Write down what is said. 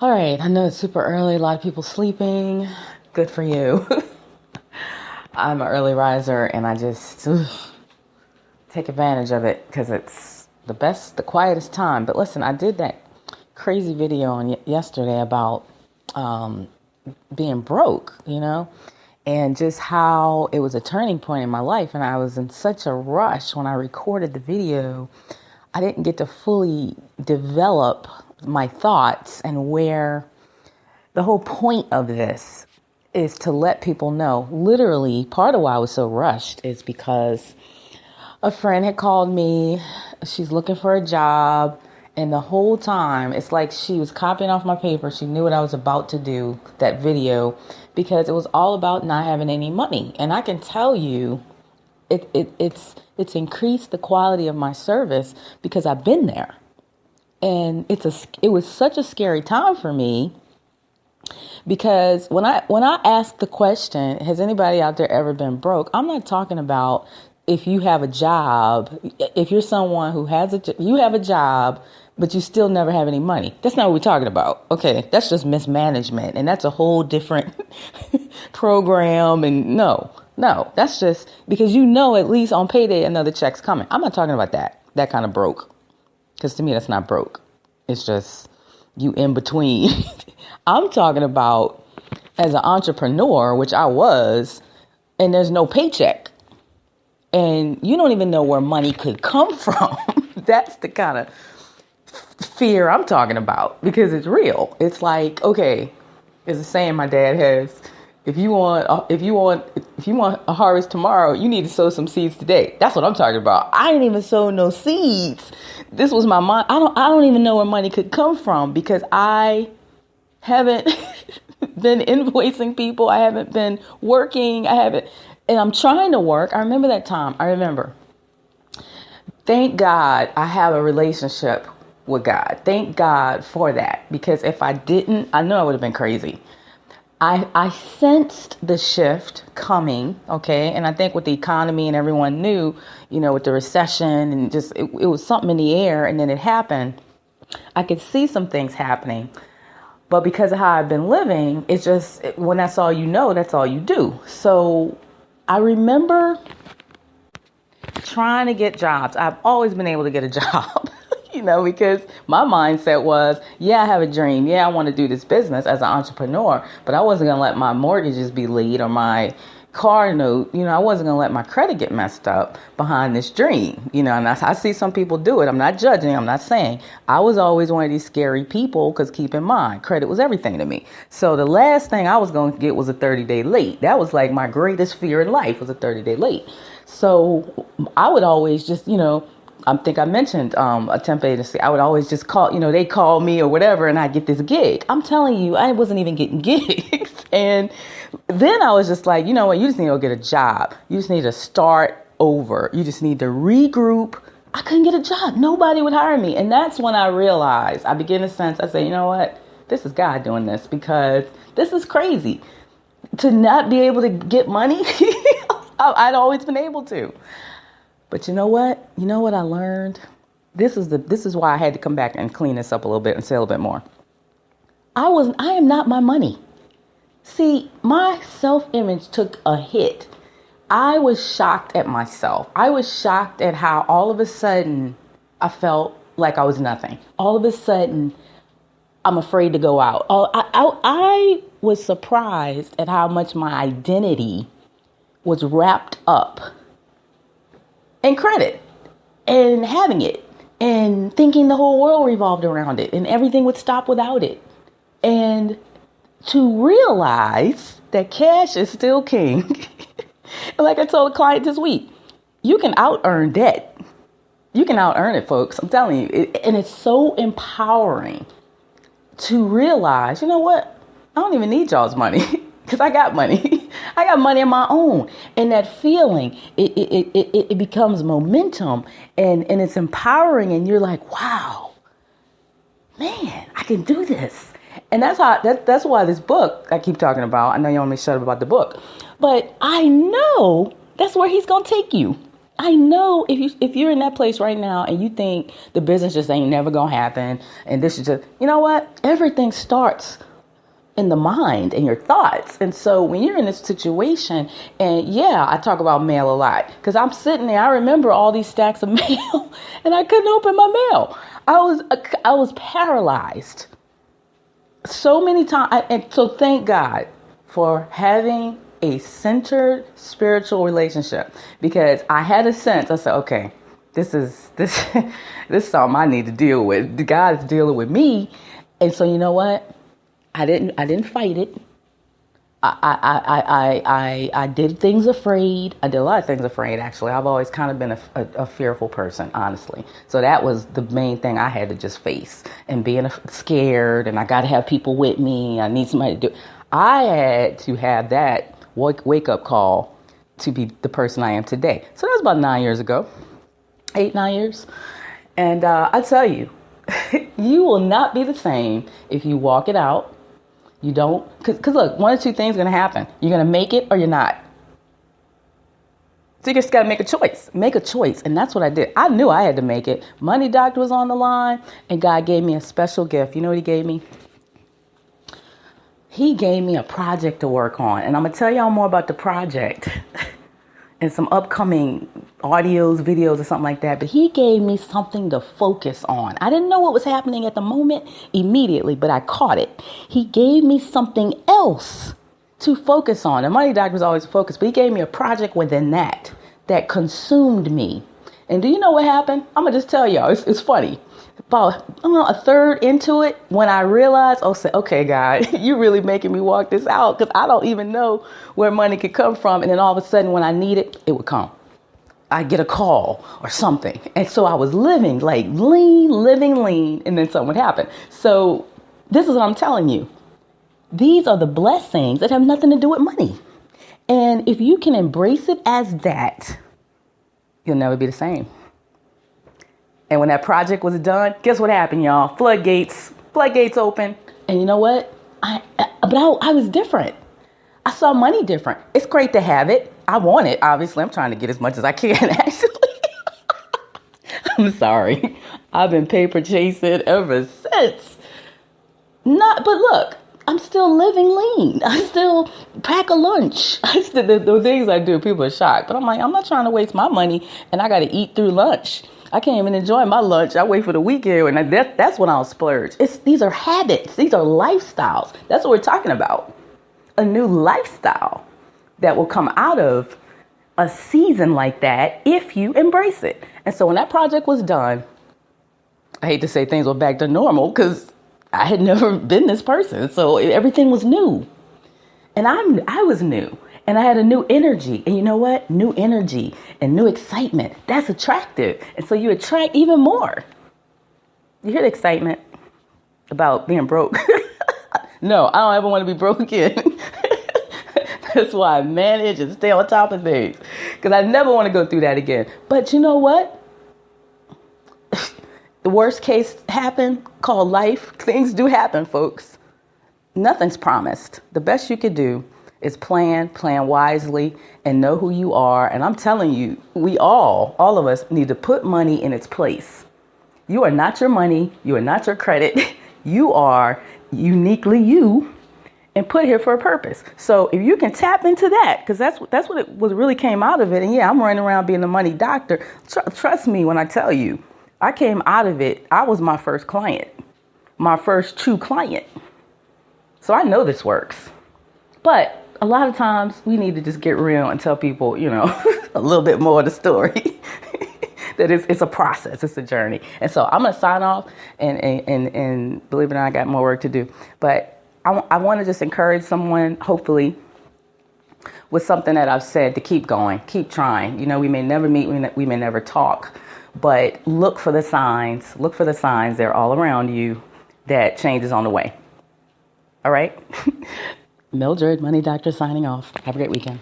All right, I know it's super early. A lot of people sleeping. Good for you. I'm an early riser, and I just take advantage of it because it's the quietest time. But listen, I did that crazy video on yesterday about being broke, and just how it was a turning point in my life. And I was in such a rush when I recorded the video. I didn't get to fully develop my thoughts and where the whole point of this is to let people know. Literally, part of why I was so rushed is because a friend had called me. She's looking for a job. And the whole time, it's like she was copying off my paper. She knew what I was about to do, that video, because it was all about not having any money. And I can tell you, it's increased the quality of my service because I've been there. And it was such a scary time for me because when I ask the question, has anybody out there ever been broke? I'm not talking about if you have a job, if you're someone who you have a job, but you still never have any money. That's not what we're talking about. Okay, that's just mismanagement, and that's a whole different program. And no, that's just because at least on payday another check's coming. I'm not talking about that kind of broke. Because to me, that's not broke. It's just you in between. I'm talking about as an entrepreneur, which I was, and there's no paycheck. And you don't even know where money could come from. That's the kind of fear I'm talking about because it's real. It's like, okay, there's a saying my dad has. If you want a harvest tomorrow, you need to sow some seeds today. That's what I'm talking about. I didn't even sow no seeds. This was my mind. I don't even know where money could come from because I haven't been invoicing people. I haven't been working. And I'm trying to work. I remember that time. Thank God I have a relationship with God. Thank God for that. Because if I didn't, I know I would have been crazy. I sensed the shift coming, okay? And I think with the economy and everyone knew, with the recession and just, it was something in the air and then it happened. I could see some things happening. But because of how I've been living, it's just, when that's all you know, that's all you do. So I remember trying to get jobs. I've always been able to get a job. Because my mindset was, I have a dream. I want to do this business as an entrepreneur, but I wasn't going to let my mortgages be late or my car note. I wasn't going to let my credit get messed up behind this dream. And I see some people do it. I'm not judging. I'm not saying. I was always one of these scary people because keep in mind, credit was everything to me. So the last thing I was going to get was a 30-day late. That was like my greatest fear in life was a 30-day late. So I would always just, I think I mentioned a temp agency. I would always just call, they call me or whatever, and I get this gig. I'm telling you, I wasn't even getting gigs. And then I was just like, you know what? You just need to go get a job. You just need to start over. You just need to regroup. I couldn't get a job. Nobody would hire me. And that's when I realized, I began to sense, I said, you know what? This is God doing this because this is crazy. To not be able to get money, I'd always been able to. But you know what? You know what I learned? This is why I had to come back and clean this up a little bit and say a little bit more. I am not my money. See, my self-image took a hit. I was shocked at myself. I was shocked at how all of a sudden I felt like I was nothing. All of a sudden, I'm afraid to go out. I was surprised at how much my identity was wrapped up and credit and having it and thinking the whole world revolved around it and everything would stop without it. And to realize that cash is still king. And like I told a client this week, you can out earn debt. You can out earn it, folks. I'm telling you. And it's so empowering to realize, you know what? I don't even need y'all's money because I got money. I got money of my own. And that feeling, it becomes momentum and it's empowering. And you're like, wow, man, I can do this. And that's why this book I keep talking about. I know you want me to shut up about the book, but I know that's where he's going to take you. I know if you're in that place right now and you think the business just ain't never gonna happen, and this is just, you know what? Everything starts in the mind and your thoughts. And so when you're in this situation, and yeah, I talk about mail a lot because I'm sitting there. I remember all these stacks of mail, and I couldn't open my mail. I was paralyzed so many times, and so thank God for having a centered spiritual relationship, because I had a sense. I said, okay, this is something I need to deal with. God is dealing with me. And so you know what? I didn't fight it. I did things afraid. I did a lot of things afraid, actually. I've always kind of been a fearful person, honestly. So that was the main thing I had to just face, and being scared, and I got to have people with me. I need somebody to do. I had to have that wake up call to be the person I am today. So that was about 9 years ago, 9 years. And I tell you, you will not be the same if you walk it out. You don't, because look, one of two things are going to happen. You're going to make it or you're not. So you just got to make a choice. Make a choice. And that's what I did. I knew I had to make it. Money Doctor was on the line, and God gave me a special gift. You know what he gave me? He gave me a project to work on. And I'm going to tell y'all more about the project and some upcoming audios, videos, or something like that. But he gave me something to focus on. I didn't know what was happening at the moment immediately, but I caught it. He gave me something else to focus on. The Money Doctor was always focused, but he gave me a project within that consumed me. And do you know what happened? I'm going to just tell y'all. It's funny. About a third into it, when I realized, okay, God, you're really making me walk this out, because I don't even know where money could come from. And then all of a sudden, when I need it, it would come. I'd get a call or something. And so I was living like living lean, and then something would happen. So this is what I'm telling you. These are the blessings that have nothing to do with money. And if you can embrace it as that, you'll never be the same. And when that project was done, guess what happened, y'all? Floodgates open. And you know what? I was different. I saw money different. It's great to have it. I want it. Obviously, I'm trying to get as much as I can, actually. I'm sorry. I've been paper chasing ever since. But look, I'm still living lean. I still pack a lunch. The things I do, people are shocked. But I'm like, I'm not trying to waste my money, and I got to eat through lunch. I can't even enjoy my lunch. I wait for the weekend, and that's when I'll splurge. These are habits. These are lifestyles. That's what we're talking about. A new lifestyle that will come out of a season like that if you embrace it. And so when that project was done, I hate to say things were back to normal, because I had never been this person. So everything was new. And I was new. And I had a new energy. And you know what? New energy and new excitement. That's attractive. And so you attract even more. You hear the excitement about being broke? No, I don't ever want to be broke again. That's why I manage and stay on top of things, because I never want to go through that again. But you know what? The worst case happened, called life. Things do happen, folks. Nothing's promised. The best you could do is plan wisely, and know who you are. And I'm telling you, we all of us need to put money in its place. You are not your money. You are not your credit. You are uniquely you, and put here for a purpose. So if you can tap into that, because that's what it was, really came out of it. And yeah, I'm running around being the Money Doctor. Trust me when I tell you, I came out of it. I was my first client, my first true client. So I know this works. But a lot of times we need to just get real and tell people, a little bit more of the story. That it's a process, it's a journey. And so I'm gonna sign off, and believe it or not, I got more work to do. But I want to just encourage someone, hopefully, with something that I've said, to keep going, keep trying. We may never meet, we may never talk, but look for the signs. Look for the signs. They're all around you that change is on the way. All right. Mildred, Money Doctor, signing off. Have a great weekend.